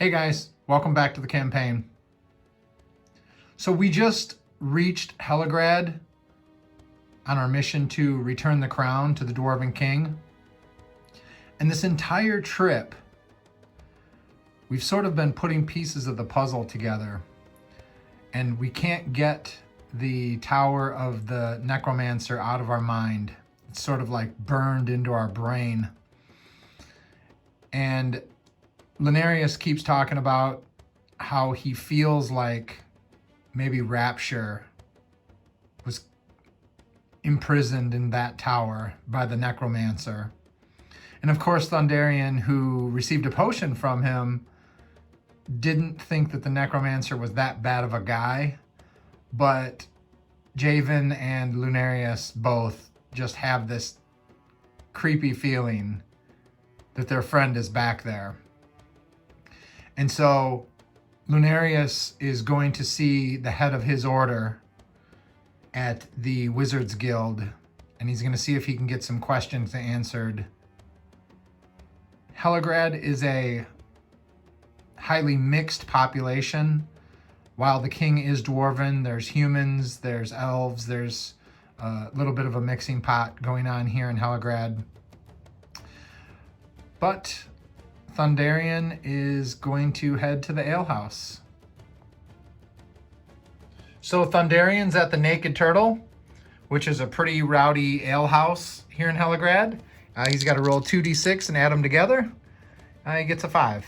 Hey guys, welcome back to the campaign. So we just reached Helograd on our mission to return the crown to the Dwarven King. And this entire trip, we've sort of been putting pieces of the puzzle together. And we can't get the Tower of the Necromancer out of our mind. It's sort of like burned into our brain. And Lunarius keeps talking about how he feels like maybe Rapture was imprisoned in that tower by the Necromancer. And of course, Thundarian, who received a potion from him, didn't think that the Necromancer was that bad of a guy. But Javen and Lunarius both just have this creepy feeling that their friend is back there. And so Lunarius is going to see the head of his order at the Wizards Guild, and he's going to see if he can get some questions answered. Helograd is a highly mixed population. While the king is dwarven, there's humans, there's elves, there's a little bit of a mixing pot going on here in Helograd. But Thundarian is going to head to the alehouse. So Thundarian's at the Naked Turtle, which is a pretty rowdy alehouse here in Helograd. He's got to roll 2d6 and add them together. He gets a 5.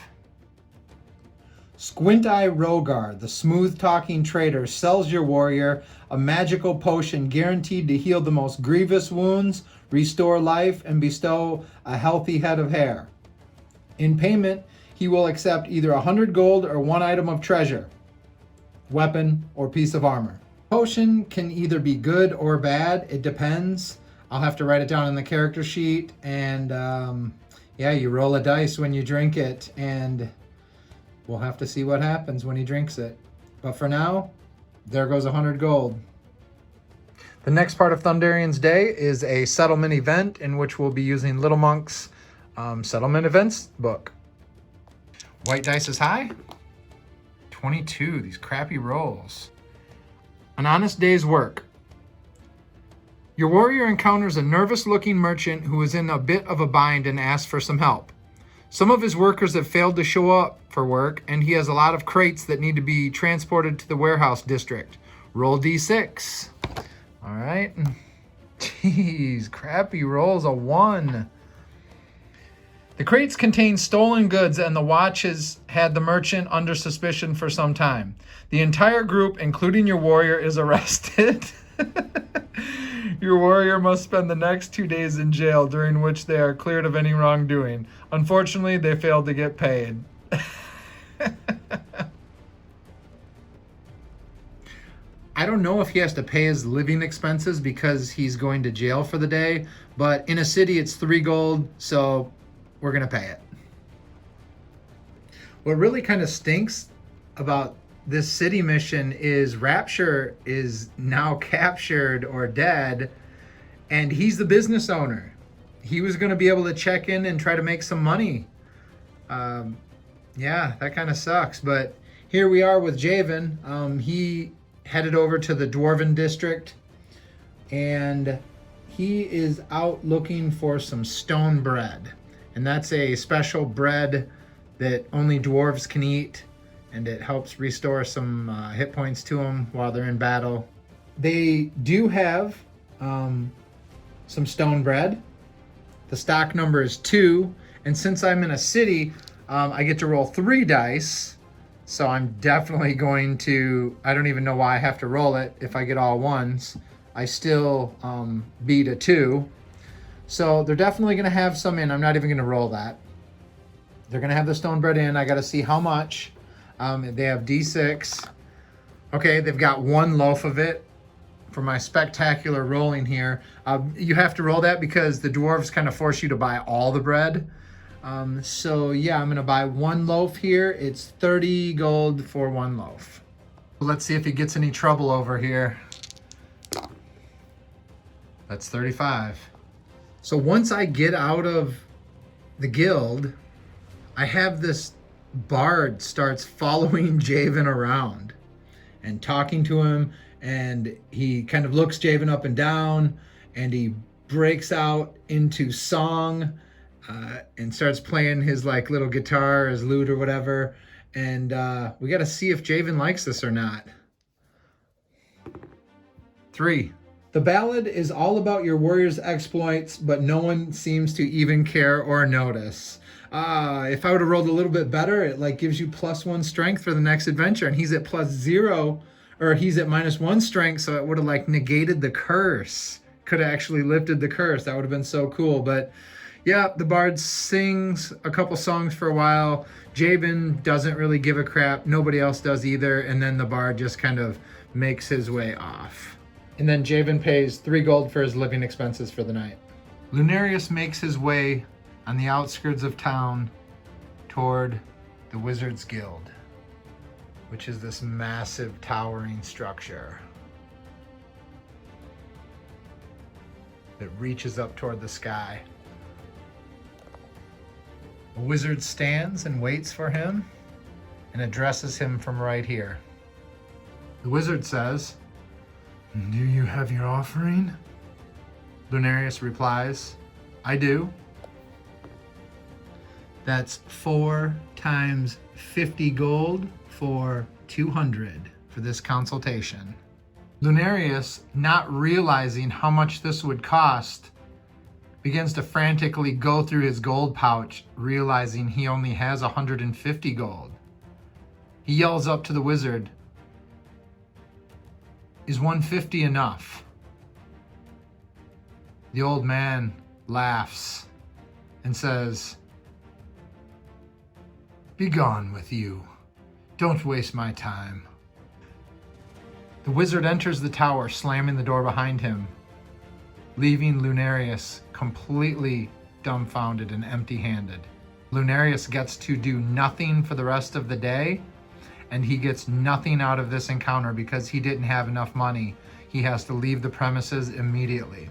Squint Eye Rogar, the smooth-talking trader, sells your warrior a magical potion guaranteed to heal the most grievous wounds, restore life, and bestow a healthy head of hair. In payment, he will accept either 100 gold or one item of treasure, weapon, or piece of armor. Potion can either be good or bad. It depends. I'll have to write it down in the character sheet. And you roll a dice when you drink it. And we'll have to see what happens when he drinks it. But for now, there goes 100 gold. The next part of Thundarian's day is a settlement event in which we'll be using Little Monk's settlement events book. White dice is high. 22, these crappy rolls. An honest day's work. Your warrior encounters a nervous-looking merchant who is in a bit of a bind and asks for some help. Some of his workers have failed to show up for work, and he has a lot of crates that need to be transported to the warehouse district. Roll d6. All right. Jeez, crappy rolls, a 1. The crates contain stolen goods, and the watch has had the merchant under suspicion for some time. The entire group, including your warrior, is arrested. Your warrior must spend the next 2 days in jail, during which they are cleared of any wrongdoing. Unfortunately, they failed to get paid. I don't know if he has to pay his living expenses because he's going to jail for the day, but in a city it's 3 gold, so we're going to pay it. What really kind of stinks about this city mission is Rapture is now captured or dead, and he's the business owner. He was going to be able to check in and try to make some money. Yeah, that kind of sucks. But here we are with Javen. He headed over to the Dwarven district, and he is out looking for some stone bread. And that's a special bread that only dwarves can eat, and it helps restore some hit points to them while they're in battle. They do have some stone bread. The stock number is 2, and since I'm in a city, I get to roll 3 dice. So I'm definitely going to, I don't even know why I have to roll it. If I get all 1s, I still beat a 2. So they're definitely going to have some in. I'm not even going to roll that. They're going to have the stone bread in. I got to see how much. They have D6. Okay, they've got 1 loaf of it. For my spectacular rolling here, you have to roll that because the dwarves kind of force you to buy all the bread. So yeah, I'm going to buy 1 loaf here. It's 30 gold for 1 loaf. Let's see if he gets any trouble over here. That's 35. So once I get out of the guild, I have this Bard starts following Javen around and talking to him, and he kind of looks Javen up and down, and he breaks out into song and starts playing his like little guitar, his lute or whatever. And we got to see if Javen likes this or not. 3. The ballad is all about your warrior's exploits, but no one seems to even care or notice. If I would have rolled a little bit better, it like gives you +1 strength for the next adventure, and he's at +0, or he's at -1 strength, so it would have like negated the curse. Could have actually lifted the curse. That would have been so cool. But yeah, the bard sings a couple songs for a while. Javen doesn't really give a crap. Nobody else does either. And then the bard just kind of makes his way off. And then Javen pays 3 gold for his living expenses for the night. Lunarius makes his way on the outskirts of town toward the Wizard's Guild, which is this massive towering structure that reaches up toward the sky. A wizard stands and waits for him and addresses him from right here. The wizard says, "Do you have your offering?" Lunarius replies, "I do." That's 4 times 50 gold for 200 for this consultation. Lunarius, not realizing how much this would cost, begins to frantically go through his gold pouch, realizing he only has 150 gold. He yells up to the wizard, "Is 150 enough?" The old man laughs and says, "Be gone with you. Don't waste my time." The wizard enters the tower, slamming the door behind him, leaving Lunarius completely dumbfounded and empty-handed. Lunarius gets to do nothing for the rest of the day, and he gets nothing out of this encounter because he didn't have enough money. He has to leave the premises immediately.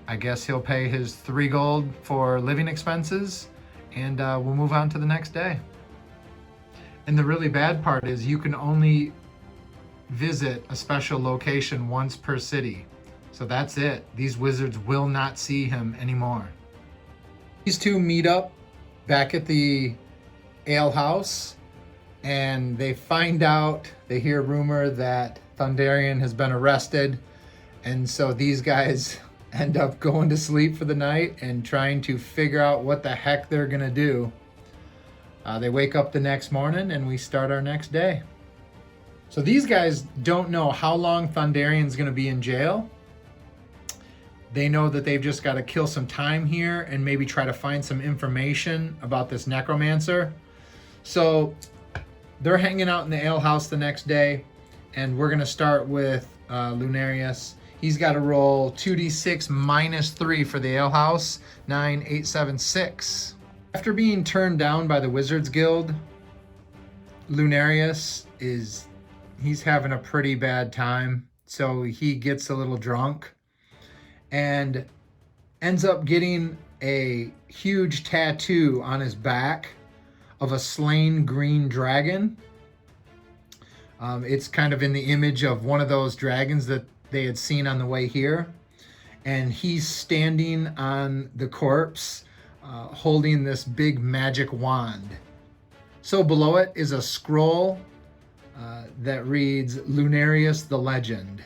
I guess he'll pay his 3 gold for living expenses, and we'll move on to the next day. And the really bad part is you can only visit a special location once per city. So that's it. These wizards will not see him anymore. These two meet up back at the ale house, and they find out, they hear rumor that Thundarian has been arrested, and so these guys end up going to sleep for the night and trying to figure out what the heck they're gonna do. They wake up the next morning and we start our next day. So these guys don't know how long Thundarian's gonna be in jail. They know that they've just got to kill some time here and maybe try to find some information about this necromancer. So they're hanging out in the ale house the next day, and we're gonna start with Lunarius. He's got to roll 2d6 minus 3 for the ale house, 9, 8, 7, 6. After being turned down by the Wizards Guild, Lunarius he's having a pretty bad time. So he gets a little drunk and ends up getting a huge tattoo on his back of a slain green dragon. It's kind of in the image of one of those dragons that they had seen on the way here. And he's standing on the corpse, holding this big magic wand. So below it is a scroll that reads Lunarius the Legend.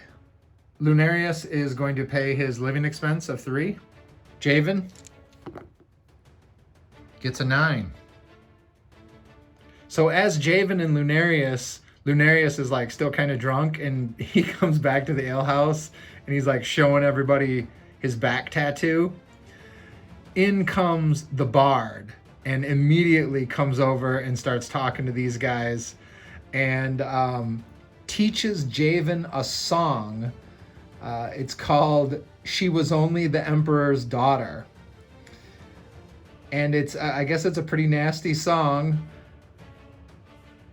Lunarius is going to pay his living expense of 3. Javen gets a 9. So as Javen and Lunarius is like still kind of drunk, and he comes back to the ale house and he's like showing everybody his back tattoo. In comes the bard and immediately comes over and starts talking to these guys and teaches Javen a song. It's called "She Was Only the Emperor's Daughter." And it's, I guess it's a pretty nasty song,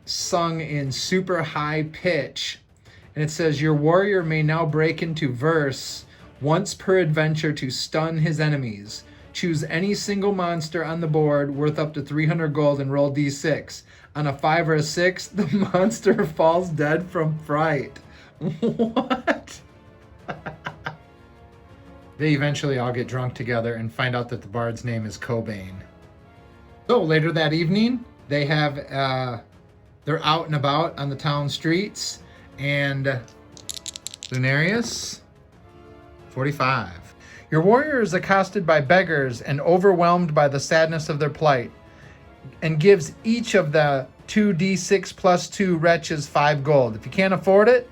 sung in super high pitch. And it says, "Your warrior may now break into verse once per adventure to stun his enemies. Choose any single monster on the board worth up to 300 gold and roll d6. On a 5 or a 6, the monster falls dead from fright. What? They eventually all get drunk together and find out that the bard's name is Cobain. So later that evening, they have they're out and about on the town streets, and Lunarius, 45. Your warrior is accosted by beggars and overwhelmed by the sadness of their plight, and gives each of the 2d6 plus 2 wretches 5 gold. If you can't afford it,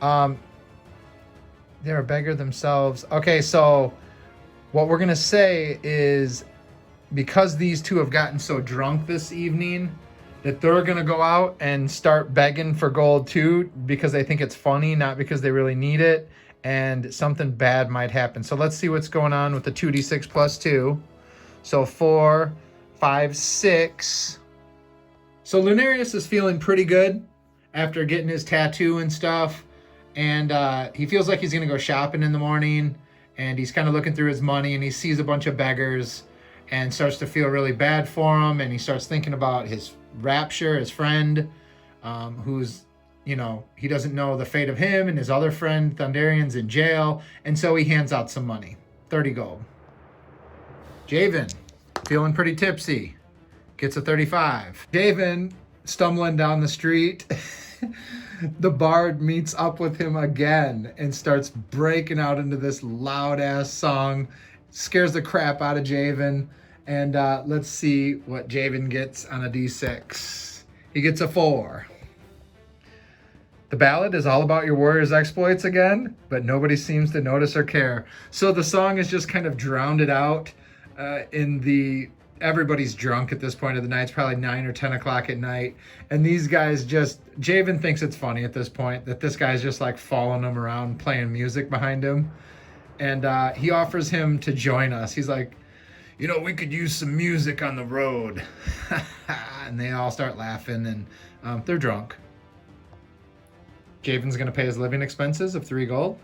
they're a beggar themselves. Okay, so what we're gonna say is, because these two have gotten so drunk this evening, that they're gonna go out and start begging for gold too, because they think it's funny, not because they really need it, and something bad might happen. So let's see what's going on with the 2d6 plus 2. So 4, 5, 6. So Lunarius is feeling pretty good after getting his tattoo and stuff. And he feels like he's going to go shopping in the morning. And he's kind of looking through his money, and he sees a bunch of beggars and starts to feel really bad for them. And he starts thinking about his Rapture, his friend, who's, you know, he doesn't know the fate of him, and his other friend, Thundarian's in jail. And so he hands out some money, 30 gold. Javen, feeling pretty tipsy, gets a 35. Javen, stumbling down the street, the bard meets up with him again and starts breaking out into this loud ass song, scares the crap out of Javen. And let's see what Javen gets on a d6. He gets a 4. The ballad is all about your warrior's exploits again, but nobody seems to notice or care. So the song is just kind of drowned out in the... Everybody's drunk at this point of the night. It's probably 9 or 10 o'clock at night. And these guys just... Javen thinks it's funny at this point that this guy's just like following him around, playing music behind him. And he offers him to join us. He's like, you know, we could use some music on the road. And they all start laughing, and they're drunk. Javen's going to pay his living expenses of 3 gold.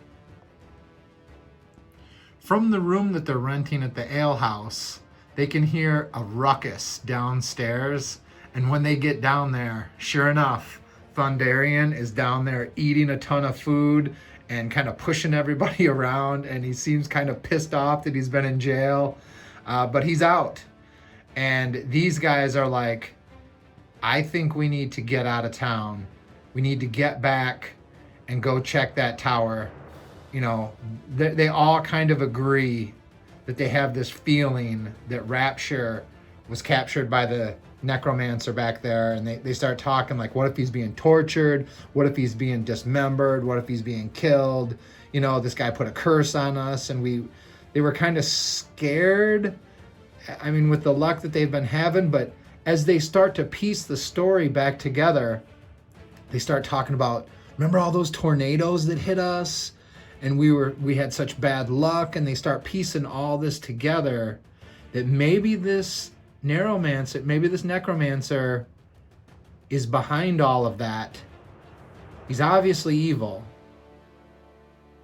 From the room that they're renting at the ale house, they can hear a ruckus downstairs. And when they get down there, sure enough, Thundarian is down there eating a ton of food and kind of pushing everybody around. And he seems kind of pissed off that he's been in jail. But he's out. And these guys are like, I think we need to get out of town. We need to get back and go check that tower. You know, they all kind of agree that they have this feeling that Rapture was captured by the necromancer back there. And they start talking like, what if he's being tortured? What if he's being dismembered? What if he's being killed? You know, this guy put a curse on us. And they were kind of scared. I mean, with the luck that they've been having. But as they start to piece the story back together, they start talking about, remember all those tornadoes that hit us? And we had such bad luck. And they start piecing all this together, that maybe this necromancer is behind all of that. He's obviously evil.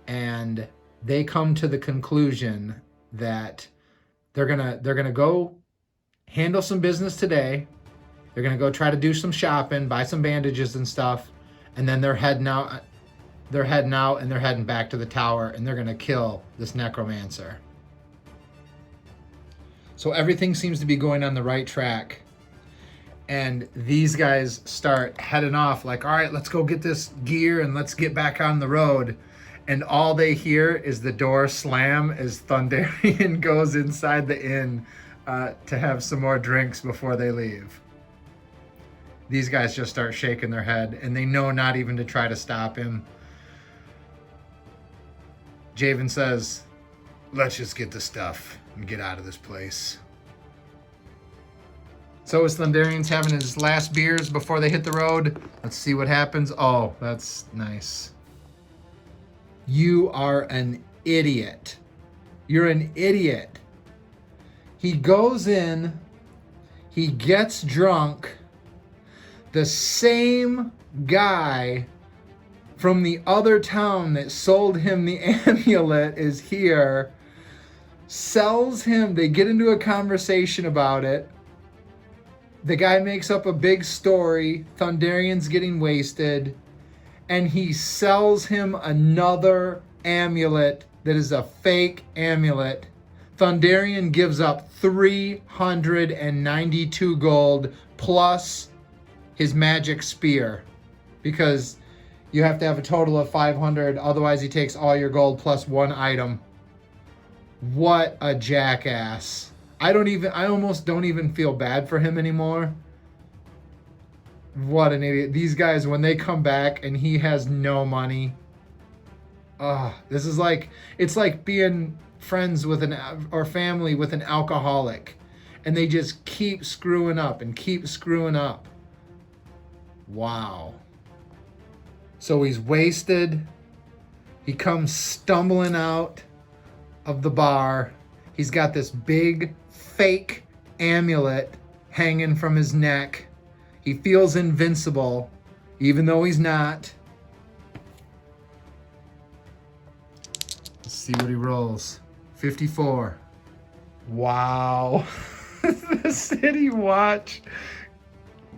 And they come to the conclusion that they're gonna go handle some business today. They're gonna go try to do some shopping, buy some bandages and stuff, and then they're heading out. They're heading out and they're heading back to the tower, and they're gonna kill this necromancer. So everything seems to be going on the right track. And these guys start heading off like, all right, let's go get this gear and let's get back on the road. And all they hear is the door slam as Thundarian goes inside the inn to have some more drinks before they leave. These guys just start shaking their head, and they know not even to try to stop him. Javen says, let's just get the stuff and get out of this place. So as Thundarian's having his last beers before they hit the road, let's see what happens. Oh, that's nice. You are an idiot. You're an idiot. He goes in, he gets drunk. The same guy from the other town that sold him the amulet is here. sells him. They get into a conversation about it. The guy makes up a big story. Thundarian's getting wasted. And he sells him another amulet that is a fake amulet. Thundarian gives up 392 gold plus his magic spear, because you have to have a total of 500, otherwise he takes all your gold plus one item. What a jackass. I almost don't even feel bad for him anymore. What an idiot. These guys, when they come back and he has no money. This is like, it's like being friends with or family with an alcoholic, and they just keep screwing up and keep screwing up. Wow. So he's wasted. He comes stumbling out of the bar. He's got this big fake amulet hanging from his neck. He feels invincible, even though he's not. Let's see what he rolls. 54. Wow. The city watch.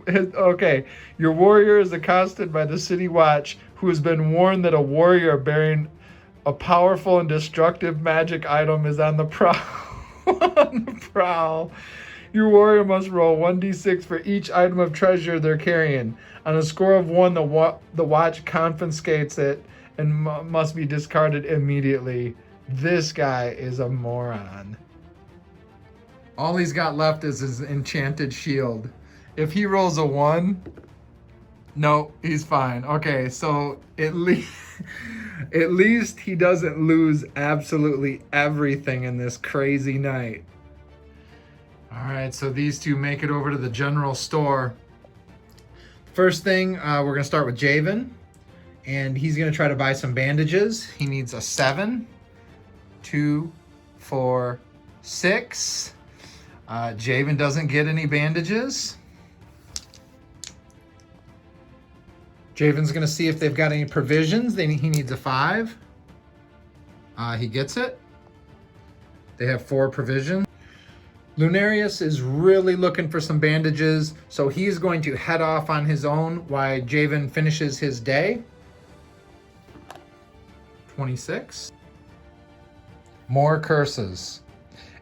Okay, your warrior is accosted by the city watch, who has been warned that a warrior bearing a powerful and destructive magic item is on the prowl. On the prowl. Your warrior must roll 1d6 for each item of treasure they're carrying. On a score of 1, the watch confiscates it and must be discarded immediately. This guy is a moron. All he's got left is his enchanted shield. If he rolls a 1, no, he's fine. Okay, so at least he doesn't lose absolutely everything in this crazy night. All right, so these two make it over to the general store. First thing, we're going to start with Javen, and he's going to try to buy some bandages. He needs a 7, 2, 4, 6. Javen doesn't get any bandages. Javen's going to see if they've got any provisions. He needs a 5. He gets it. They have 4 provisions. Lunarius is really looking for some bandages, so he's going to head off on his own while Javen finishes his day. 26. More curses.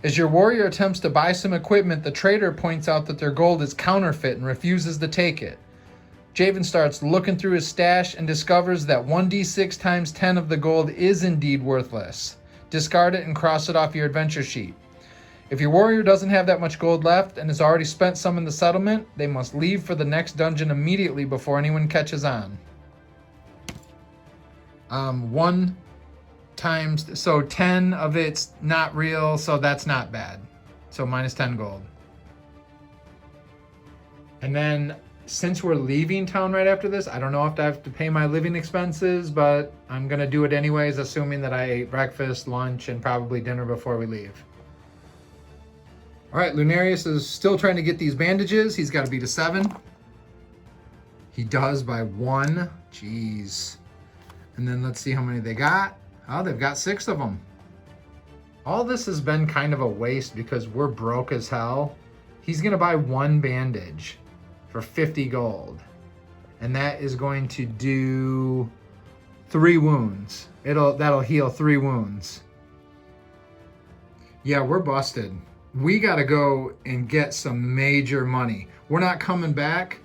As your warrior attempts to buy some equipment, the trader points out that their gold is counterfeit and refuses to take it. Javen starts looking through his stash and discovers that 1d6 times 10 of the gold is indeed worthless. Discard it and cross it off your adventure sheet. If your warrior doesn't have that much gold left and has already spent some in the settlement, they must leave for the next dungeon immediately before anyone catches on. 1 times, so 10 of it's not real, so that's not bad. So minus 10 gold. And then, since we're leaving town right after this, I don't know if I have to pay my living expenses, but I'm going to do it anyways, assuming that I ate breakfast, lunch, and probably dinner before we leave. All right, Lunarius is still trying to get these bandages. He's got to beat a 7. He does by 1. Jeez. And then let's see how many they got. Oh, they've got 6 of them. All this has been kind of a waste because we're broke as hell. He's going to buy 1 bandage for 50 gold. And that is going to do 3 wounds. That'll heal 3 wounds. Yeah, we're busted. We got to go and get some major money. We're not coming back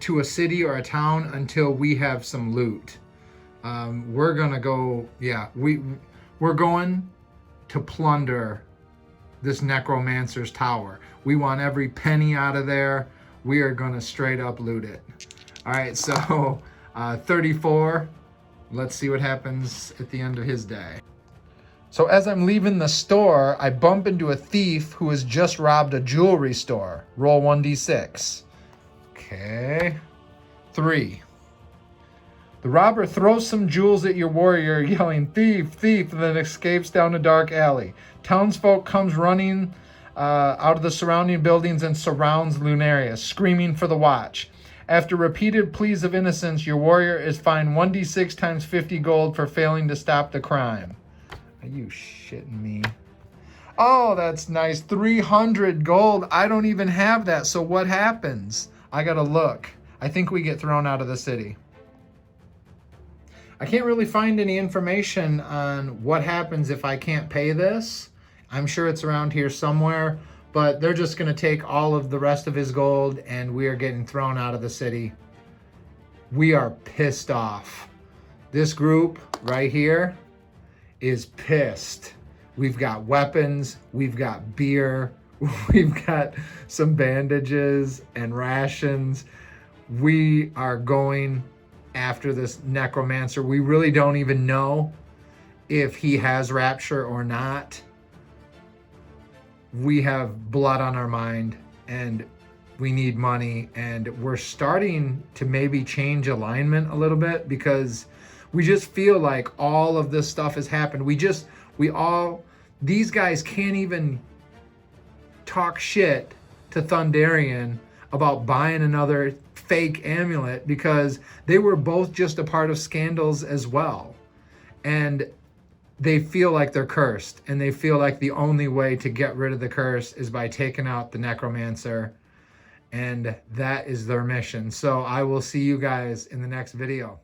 to a city or a town until we have some loot. We're gonna go. Yeah, we're going to plunder this necromancer's tower. We want every penny out of there. We are gonna straight up loot it. All right, so 34. Let's see what happens at the end of his day. So as I'm leaving the store, I bump into a thief who has just robbed a jewelry store. Roll 1d6. Okay. 3. The robber throws some jewels at your warrior, yelling, "Thief, thief," and then escapes down a dark alley. Townsfolk comes running out of the surrounding buildings and surrounds Lunarius, screaming for the watch. After repeated pleas of innocence, your warrior is fined 1d6 times 50 gold for failing to stop the crime. Are you shitting me? Oh, that's nice. 300 gold. I don't even have that. So what happens? I gotta look. I think we get thrown out of the city. I can't really find any information on what happens if I can't pay this. I'm sure it's around here somewhere, but they're just gonna take all of the rest of his gold and we are getting thrown out of the city. We are pissed off. This group right here is pissed. We've got weapons, we've got beer, we've got some bandages and rations. We are going after this necromancer. We really don't even know if he has rapture or not. We have blood on our mind and we need money, and we're starting to maybe change alignment a little bit because we just feel like all of this stuff has happened. These guys can't even talk shit to Thundarian about buying another fake amulet because they were both just a part of scandals as well. And they feel like they're cursed, and they feel like the only way to get rid of the curse is by taking out the necromancer. And that is their mission. So I will see you guys in the next video.